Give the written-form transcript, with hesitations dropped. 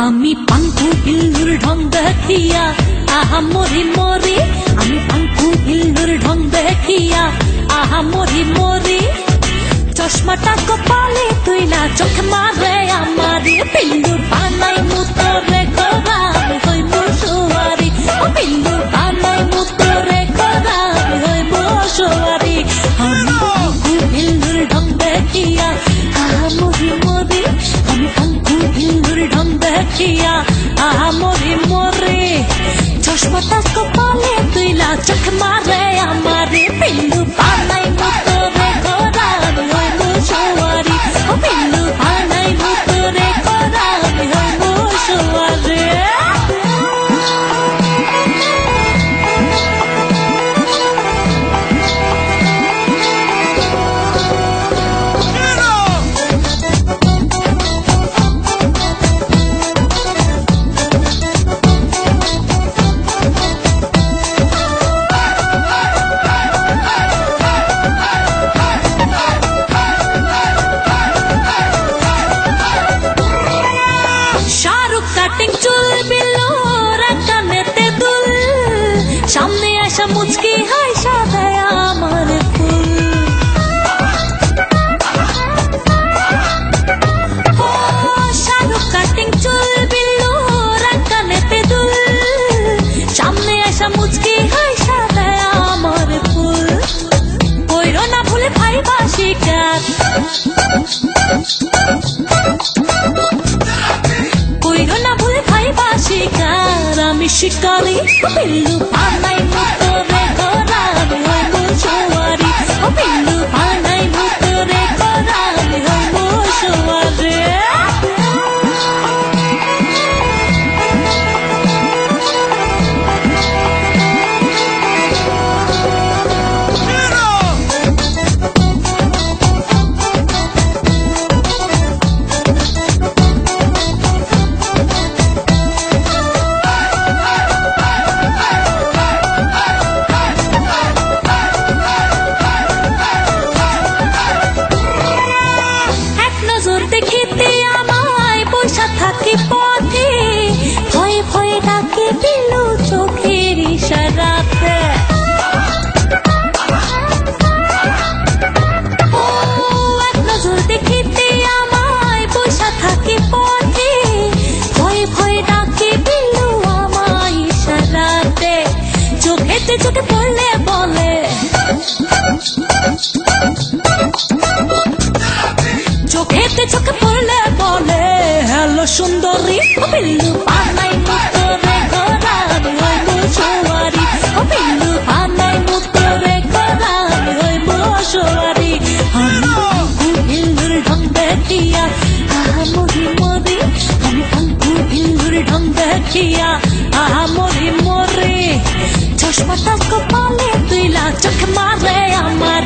আমি পাঙ্কু বিল্লুর ঢং দেখিয়া আহা মরি মরি আমি পাঙ্কু বিল্লুর ঢং দেখিয়া আহা মরি মরি চশমাটা কপালে তুইলা চোখ মারে আমারে বিল্লু বানাই মুতরে খরা হই মুসুয়ারি ও বিল্লু বানাই মুতরে খরা হই মুসুয়ারি আমি পাঙ্কু বিল্লুর ঢং দেখিয়া আহা মরি মরি আমি পাঙ্কু বিল্লুর ঢং দেখিয়া আহা মরি মরি চশমাটা কপালে তুইলা চোখ মারে আমারে বিল্লু বানাই মুতরে খরা হই মুসুয়ারি ও বিল্লু বানাই মুতরে খরা হই মুসুয়ারি সামনে আসা মুচকি হাই সাদায় আমার ফুল শাহরুখ কাটিং চুল বিল্লু রাকানেতে দুল সামনে আসা মুচকি হাই সাদায় আমার ফুল কইরো না ভুলে ভাই বাসিকার কইরো না ভুলে ভাই বাসিকার আমি শিকারি বিল্লু বানাই মুতরে খরা হই মুসুয়ারি ও বিল্লু বানাই মুতরে খরা হই মুসুয়ারি দেখিতে আমায় বসা থাকি পথে ভয়ে ভয়ে ডাকে বিল্লু চোখের ইশারাতে এক নজর দেখিতে আমায় বসা থাকি পথে ভয়ে ভয়ে ডাকে বিল্লু আমায় ইশারাতে চোখেতে চোখে পড়লে বলে চোখেতে চোখে পড়লে বলে হ্যালো সুন্দরী ও বিল্লু বানাই মুতরে খরা হই মুসুয়ারি ও বিল্লু বানাই মুতরে খরা হই মুসুয়ারি আমি পাঙ্কু বিল্লুর ঢং দেখিয়া আহা মরি মরি আমি পাঙ্কু বিল্লুর ঢং দেখিয়া আহা মরি মরি চশমাটা কপালে তুইলা চোখ মারে আমার